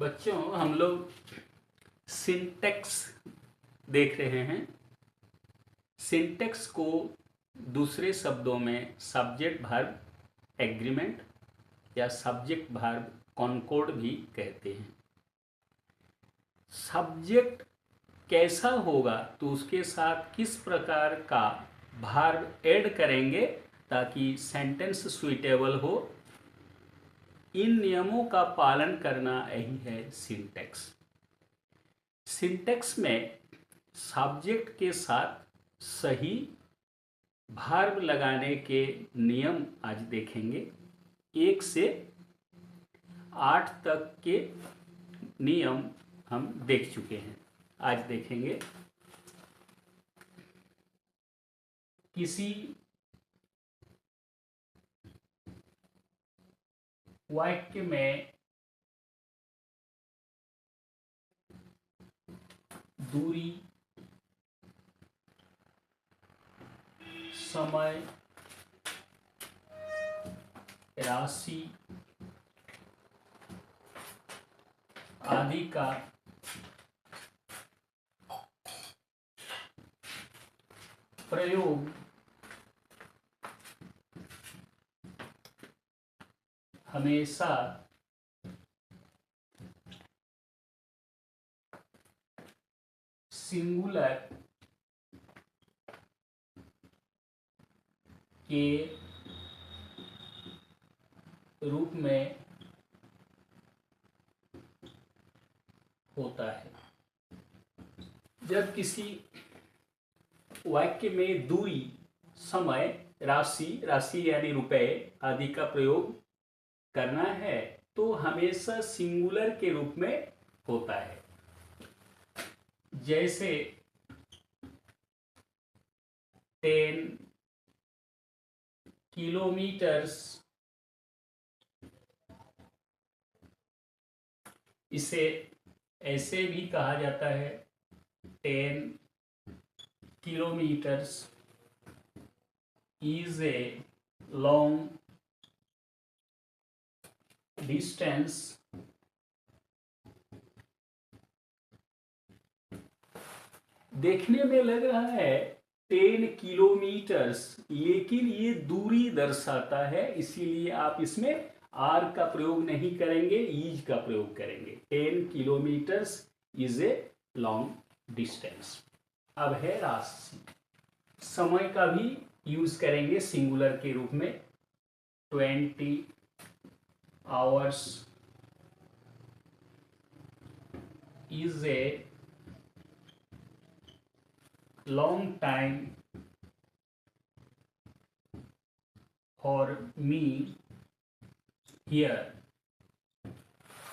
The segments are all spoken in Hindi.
बच्चों, हम लोग सिंटैक्स देख रहे हैं। सिंटैक्स को दूसरे शब्दों में सब्जेक्ट वर्ब एग्रीमेंट या सब्जेक्ट वर्ब कॉनकॉर्ड भी कहते हैं। सब्जेक्ट कैसा होगा तो उसके साथ किस प्रकार का वर्ब ऐड करेंगे ताकि सेंटेंस सुइटेबल हो, इन नियमों का पालन करना यही है सिंटैक्स। सिंटैक्स में सब्जेक्ट के साथ सही वर्ब लगाने के नियम आज देखेंगे। 1 से 8 तक के नियम हम देख चुके हैं, आज देखेंगे। किसी वाक्य में दूरी, समय, राशि आदि का प्रयोग हमेशा सिंगुलर के रूप में होता है। जब किसी वाक्य में दूरी, समय, राशि यानी रुपए आदि का प्रयोग करना है तो हमेशा सिंगुलर के रूप में होता है। जैसे 10 किलोमीटर्स, इसे ऐसे भी कहा जाता है 10 kilometers is a long distance देखने में लग रहा है 10 किलोमीटर्स, लेकिन ये दूरी दर्शाता है, इसीलिए आप इसमें आर का प्रयोग नहीं करेंगे, इज का प्रयोग करेंगे। 10 kilometres is a long distance. अब है राशि। समय का भी यूज करेंगे सिंगुलर के रूप में। 20 hours is a long time for me here.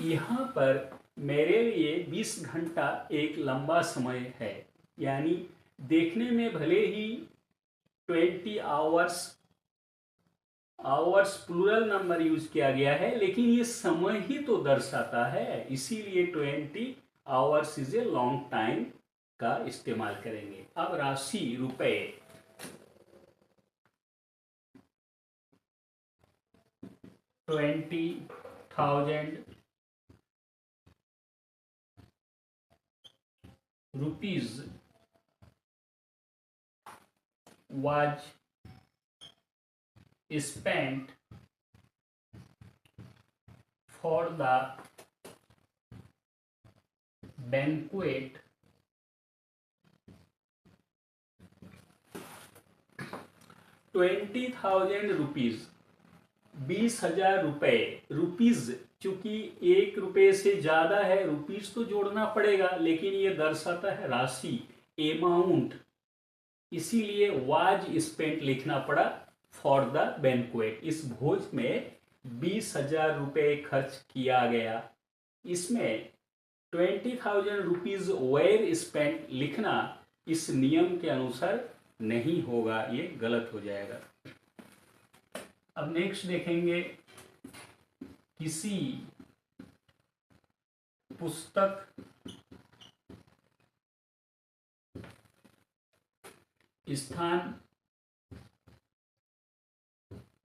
यहाँ पर मेरे लिए 20 घंटा एक लंबा समय है, यानी देखने में भले ही 20 आवर्स प्लूरल नंबर यूज किया गया है, लेकिन ये समय ही तो दर्शाता है, इसीलिए 20 hours is a long time का इस्तेमाल करेंगे। अब राशि, रुपए। 20,000 rupees was spent for the banquet 20,000 rupees, 20,000 रुपए। रुपीज चूंकि 1 रुपए से ज्यादा है, रुपीज तो जोड़ना पड़ेगा, लेकिन ये दर्शाता है राशि, अमाउंट, इसीलिए वाज स्पेंट लिखना पड़ा फॉर द बैंक्वेट। इस भोज में 20,000 रुपए खर्च किया गया। इसमें 20,000 रुपीज वेर स्पेंट लिखना इस नियम के अनुसार नहीं होगा, ये गलत हो जाएगा। अब नेक्स्ट देखेंगे, किसी पुस्तक, स्थान,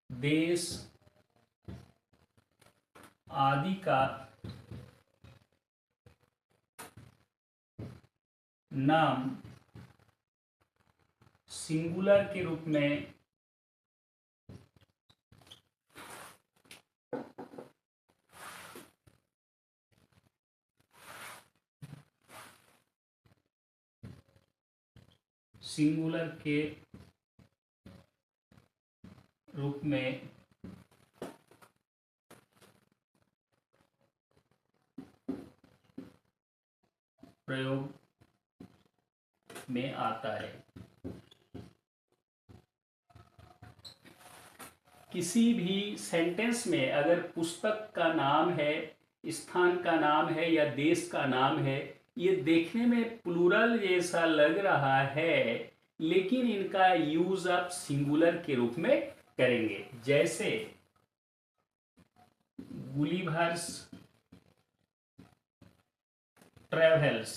देश आदि का नाम सिंगुलर के रूप में सिंगुलर के रूप में प्रयोग में आता है। किसी भी सेंटेंस में अगर पुस्तक का नाम है, स्थान का नाम है या देश का नाम है, ये देखने में प्लूरल जैसा लग रहा है, लेकिन इनका यूज आप सिंगुलर के रूप में करेंगे। जैसे गुलिवर्स ट्रेवल्स,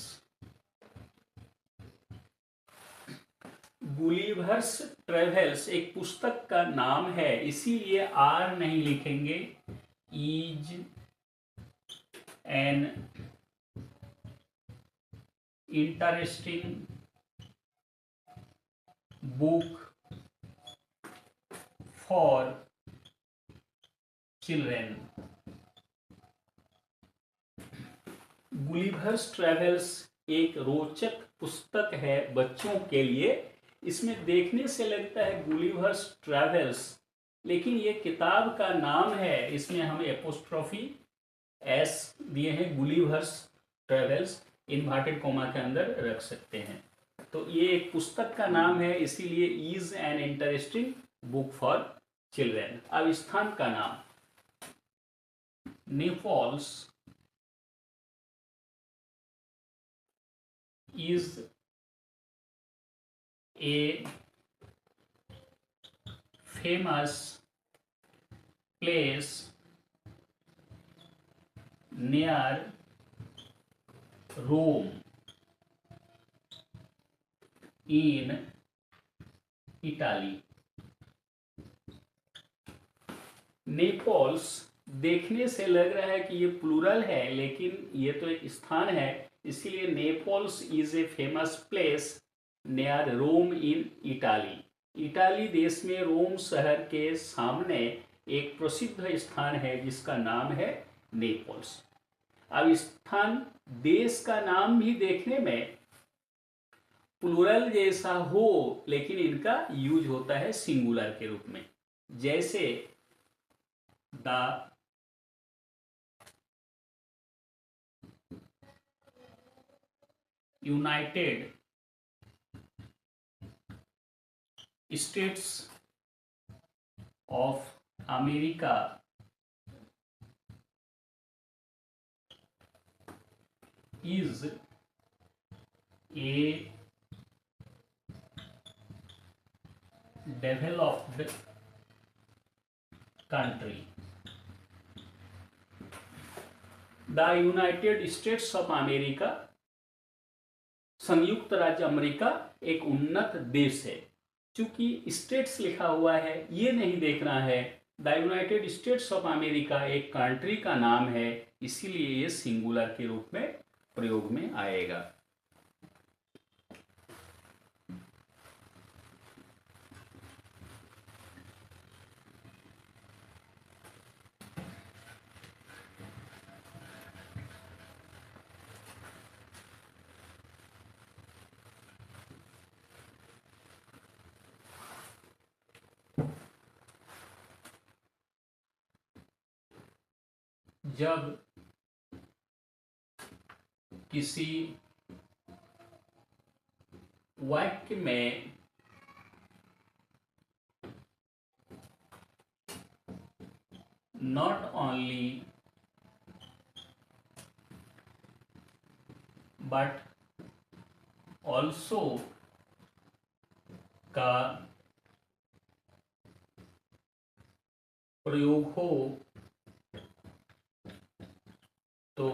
गुलिवर्स ट्रेवल्स एक पुस्तक का नाम है, इसीलिए आर नहीं लिखेंगे। Is an interesting book for children. Gulliver's travels एक रोचक पुस्तक है बच्चों के लिए। इसमें देखने से लगता है गुलिवर्स ट्रेवल्स, लेकिन ये किताब का नाम है। इसमें हम एपोस्ट्रोफी एस दिए हैं, गुलिवर्स ट्रेवल्स इन्वर्टेड कोमा के अंदर रख सकते हैं। तो ये एक पुस्तक का नाम है, इसीलिए is an interesting book for children. अब स्थान का नाम, Naples is a famous place near Rome in Italy। Naples देखने से लग रहा है कि ये प्लूरल है, लेकिन ये तो एक स्थान है, इसीलिए Naples is a famous place near Rome in Italy. Italy देश में रोम शहर के सामने एक प्रसिद्ध स्थान है जिसका नाम है नेपल्स। अब स्थान देश का नाम भी देखने में प्लूरल जैसा हो, लेकिन इनका यूज होता है सिंगुलर के रूप में। जैसे the United states of America is a developed country। The United states of America, संयुक्त राज्य अमेरिका एक उन्नत देश है। चूंकि स्टेट्स लिखा हुआ है, ये नहीं देखना है। The United states of America एक कंट्री का नाम है, इसीलिए ये सिंगुलर के रूप में प्रयोग में आएगा। जब किसी वाक्य में not only but also का प्रयोग हो तो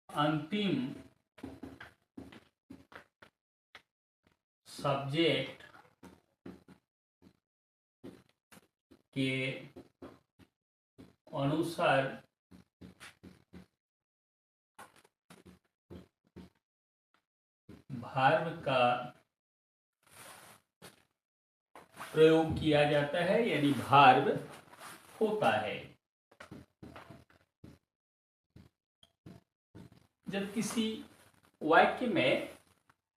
अंतिम सब्जेक्ट के अनुसार भार्ब का प्रयोग किया जाता है, यानी भार्ब होता है। जब किसी वाक्य में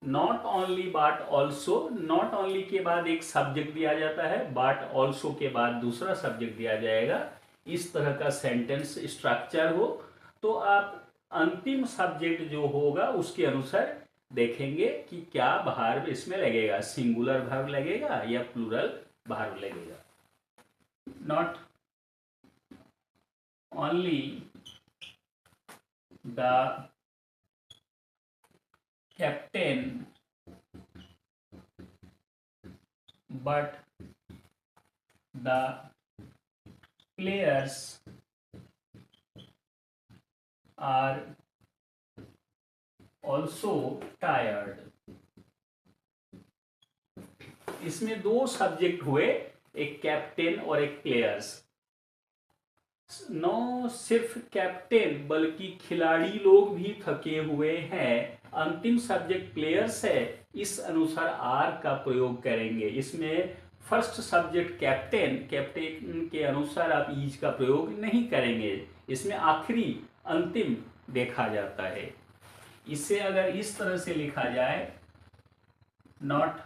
not only but also, not only के बाद एक सब्जेक्ट दिया जाता है, बट ऑल्सो के बाद दूसरा सब्जेक्ट दिया जाएगा, इस तरह का सेंटेंस स्ट्रक्चर हो, तो आप अंतिम सब्जेक्ट जो होगा उसके अनुसार देखेंगे कि क्या भार्ब इसमें लगेगा, सिंगुलर भार्ब लगेगा या प्लूरल भार्ब लगेगा। Not only the captain but the players are also tired। इसमें दो सब्जेक्ट हुए, एक कैप्टन और एक प्लेयर्स। न सिर्फ कैप्टन बल्कि खिलाड़ी लोग भी थके हुए हैं। अंतिम सब्जेक्ट प्लेयर्स है, इस अनुसार आर का प्रयोग करेंगे। इसमें फर्स्ट सब्जेक्ट कैप्टन, कैप्टन के अनुसार आप ईज का प्रयोग नहीं करेंगे। इसमें आखिरी अंतिम देखा जाता है। इसे अगर इस तरह से लिखा जाए, not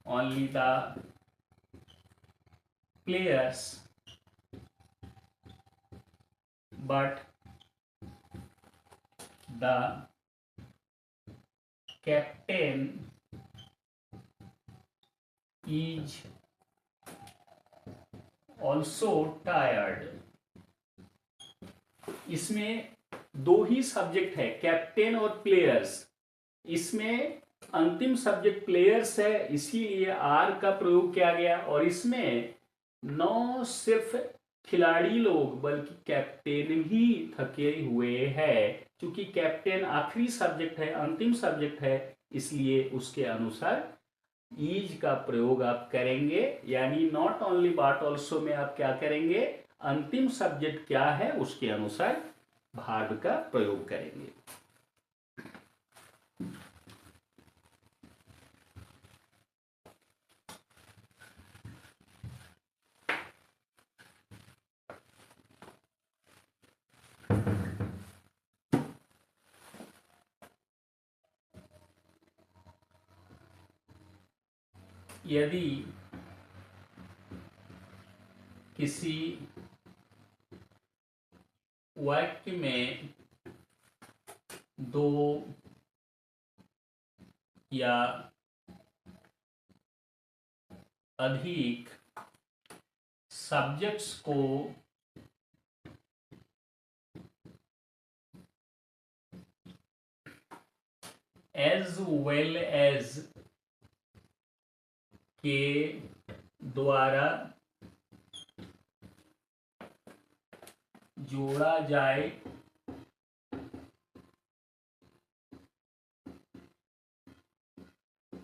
only the players but the captain is also tired। इसमें दो ही सब्जेक्ट है, कैप्टन और प्लेयर्स। इसमें अंतिम सब्जेक्ट प्लेयर्स है, इसीलिए आर का प्रयोग किया गया। और इसमें न सिर्फ खिलाड़ी लोग बल्कि कैप्टन भी थके हुए हैं। क्योंकि कैप्टन आखिरी सब्जेक्ट है, अंतिम सब्जेक्ट है, इसलिए उसके अनुसार ईज का प्रयोग आप करेंगे। यानी नॉट ओनली बट ऑल्सो में आप क्या करेंगे, अंतिम सब्जेक्ट क्या है उसके अनुसार भार्ब का प्रयोग करेंगे। यदि किसी वाक्य में दो या अधिक सब्जेक्ट्स को एज वेल एज के द्वारा जोड़ा जाए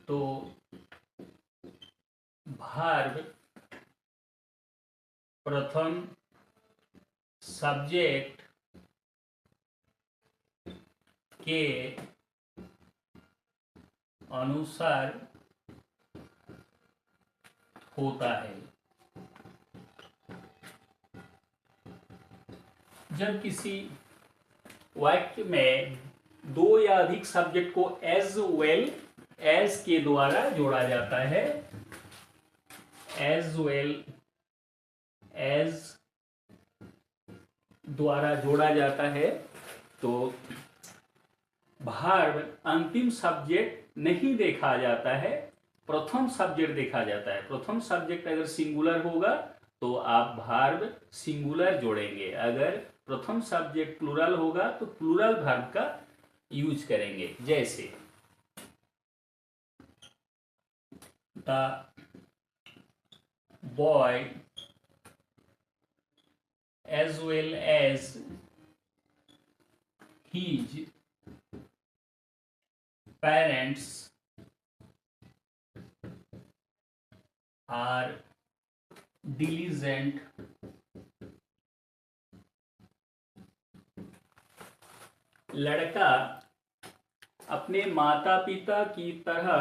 तो भार्ब प्रथम सब्जेक्ट के अनुसार होता है। जब किसी वाक्य में दो या अधिक सब्जेक्ट को एज वेल एज के द्वारा जोड़ा जाता है, एज वेल एज द्वारा जोड़ा जाता है, तो भार्ब अंतिम सब्जेक्ट नहीं देखा जाता है, प्रथम सब्जेक्ट देखा जाता है। प्रथम सब्जेक्ट अगर सिंगुलर होगा तो आप भार्ब सिंगुलर जोड़ेंगे। अगर प्रथम सब्जेक्ट प्लूरल होगा तो प्लूरल भार्ब का यूज करेंगे। जैसे the boy as well as his parents are diligent लड़का अपने माता पिता की तरह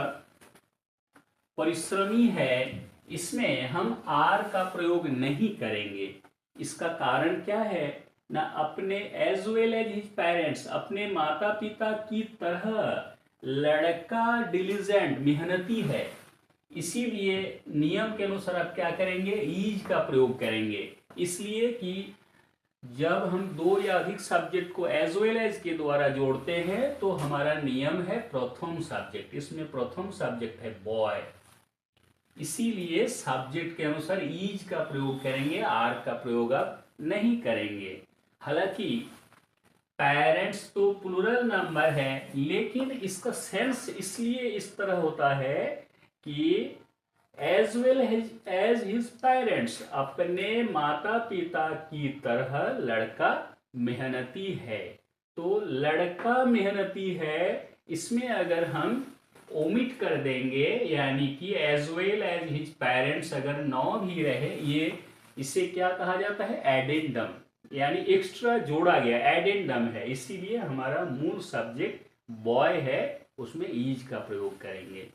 परिश्रमी है, इसमें हम आर का प्रयोग नहीं करेंगे। इसका कारण क्या है ना, अपने as well as his parents, अपने माता पिता की तरह लड़का डिलीजेंट मेहनती है, इसीलिए नियम के अनुसार आप क्या करेंगे, ईज का प्रयोग करेंगे। इसलिए कि जब हम दो या अधिक सब्जेक्ट को एज वेल एज के द्वारा जोड़ते हैं तो हमारा नियम है प्रथम सब्जेक्ट, इसमें प्रथम सब्जेक्ट है बॉय, इसीलिए सब्जेक्ट के अनुसार ईज का प्रयोग करेंगे, आर का प्रयोग आप नहीं करेंगे। हालांकि पेरेंट्स तो प्लूरल नंबर है, लेकिन इसका सेंस इसलिए इस तरह होता है कि as well as his parents, अपने माता पिता की तरह लड़का मेहनती है। तो लड़का मेहनती है, इसमें अगर हम ओमिट कर देंगे, यानी कि as well as his parents अगर नौ भी रहे, ये इसे क्या कहा जाता है, एडेंडम, यानी एक्स्ट्रा जोड़ा गया, एडेंडम है, इसीलिए हमारा मूल सब्जेक्ट बॉय है, उसमें ईज का प्रयोग करेंगे।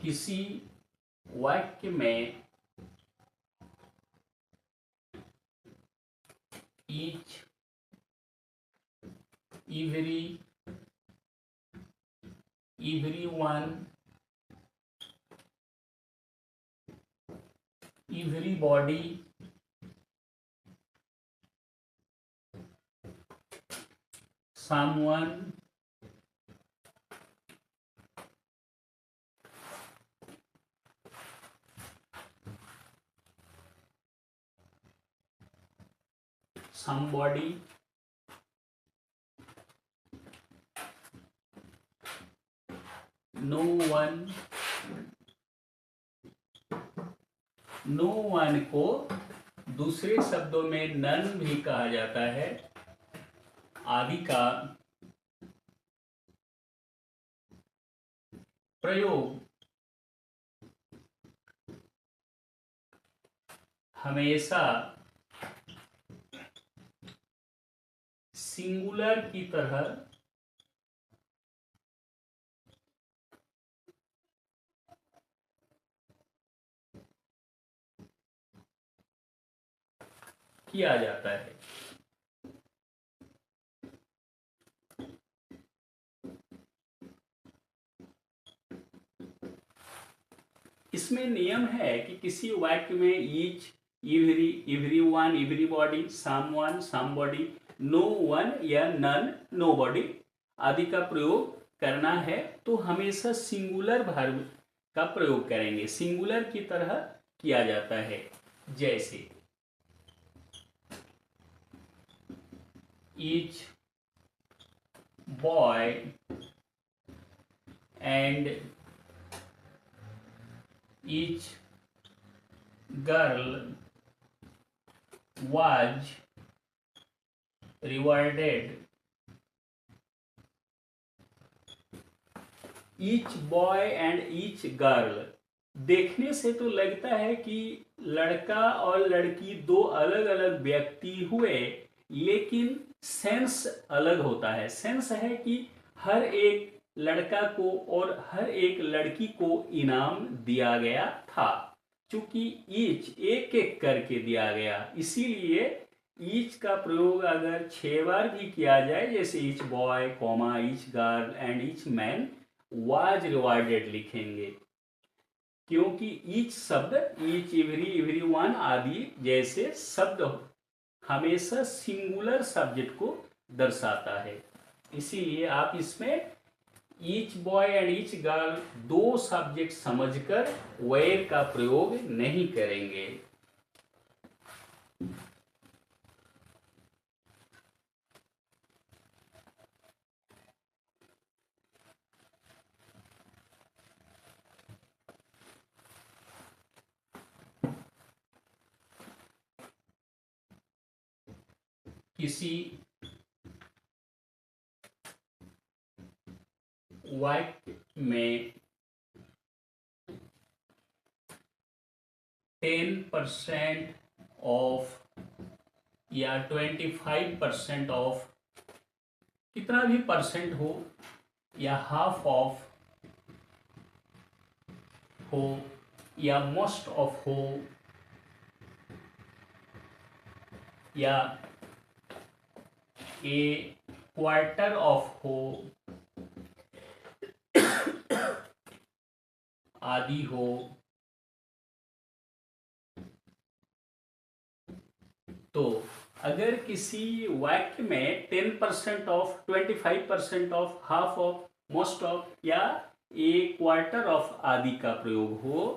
किसी वाक्य में each, everyone, everybody, someone, somebody, no one, no one को दूसरे शब्दों में नन भी कहा जाता है, आदि का प्रयोग हमेशा सिंगुलर की तरह किया जाता है। इसमें नियम है कि किसी वाक्य में each, everyone, everybody, someone, somebody, no one या नन, नोबॉडी आदि का प्रयोग करना है तो हमेशा सिंगुलर वर्ब का प्रयोग करेंगे, सिंगुलर की तरह किया जाता है। जैसे each boy and each girl was rewarded. each boy and each girl, देखने से तो लगता है कि लड़का और लड़की दो अलग अलग व्यक्ति हुए, लेकिन सेंस अलग होता है। सेंस है कि हर एक लड़का को और हर एक लड़की को इनाम दिया गया था, क्योंकि ईच एक एक करके दिया गया, इसीलिए ईच का प्रयोग अगर 6 बार भी किया जाए, जैसे each boy comma each girl and each man was rewarded लिखेंगे, क्योंकि ईच शब्द, ईच, एवरी, एवरीवन आदि जैसे शब्द हमेशा सिंगुलर सब्जेक्ट को दर्शाता है, इसीलिए आप इसमें each boy and each girl दो सब्जेक्ट समझकर वेयर का प्रयोग नहीं करेंगे। किसी वाक्य में 10% ऑफ या 25% ऑफ, कितना भी परसेंट हो या हाफ ऑफ हो या मोस्ट ऑफ हो या ए क्वार्टर ऑफ हो आदि हो, तो अगर किसी वाक्य में 10% of, 25% of, half of, most of या ए क्वार्टर ऑफ आदि का प्रयोग हो,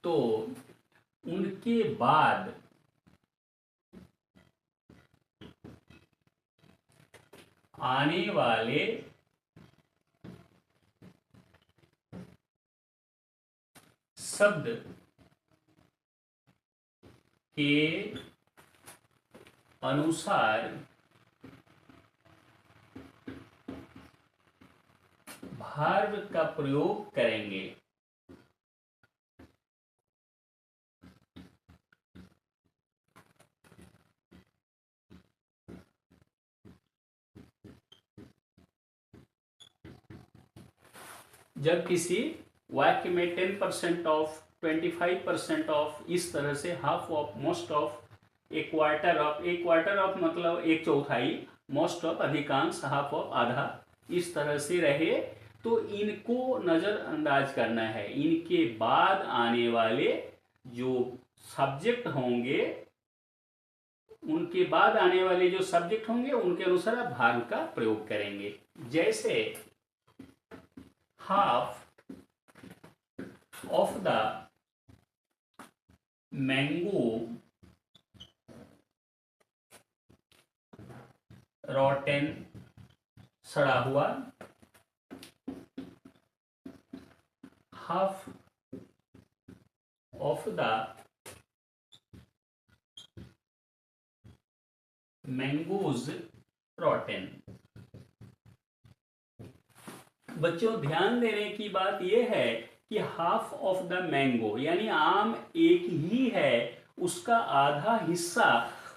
तो उनके बाद आने वाले शब्द के अनुसार भार्ब का प्रयोग करेंगे। जब किसी वाक्य में 10% ऑफ, 25% ऑफ, इस तरह से हाफ ऑफ, मोस्ट ऑफ, एक क्वार्टर ऑफ, एक क्वार्टर ऑफ मतलब एक चौथाई, मोस्ट ऑफ अधिकांश, हाफ ऑफ आधा, इस तरह से रहे, तो इनको नजरअंदाज करना है। इनके बाद आने वाले जो सब्जेक्ट होंगे, उनके बाद आने वाले जो सब्जेक्ट होंगे उनके अनुसार आप भार्ब का प्रयोग करेंगे। जैसे half of the mango rotten, सड़ा हुआ, half of the mangoes rotten। बच्चों ध्यान देने की बात यह है कि हाफ ऑफ द मैंगो यानी आम एक ही है, उसका आधा हिस्सा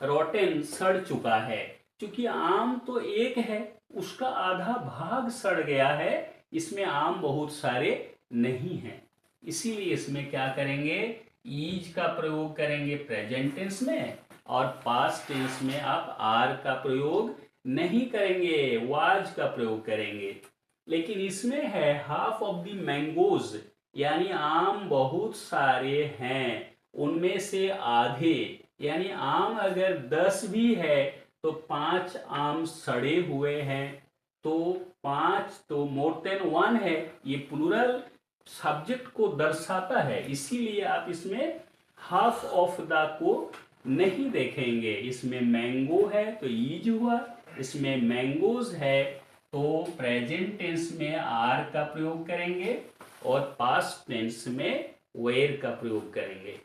रोटेन सड़ चुका है। क्योंकि आम तो एक है, उसका आधा भाग सड़ गया है, इसमें आम बहुत सारे नहीं हैं, इसीलिए इसमें क्या करेंगे, ईज का प्रयोग करेंगे प्रेजेंट टेंस में, और पास्ट टेंस में आप आर का प्रयोग नहीं करेंगे, वाज का प्रयोग करेंगे। लेकिन इसमें है हाफ ऑफ द मैंगोज यानी आम बहुत सारे हैं, उनमें से आधे, यानी आम अगर 10 भी है तो 5 आम सड़े हुए हैं, तो 5 तो मोर देन 1 है, ये प्लूरल सब्जेक्ट को दर्शाता है, इसीलिए आप इसमें हाफ ऑफ द को नहीं देखेंगे। इसमें मैंगो है तो ईज हुआ, इसमें मैंगोज है तो प्रेजेंट टेंस में आर का प्रयोग करेंगे और पास्ट टेंस में वेयर का प्रयोग करेंगे।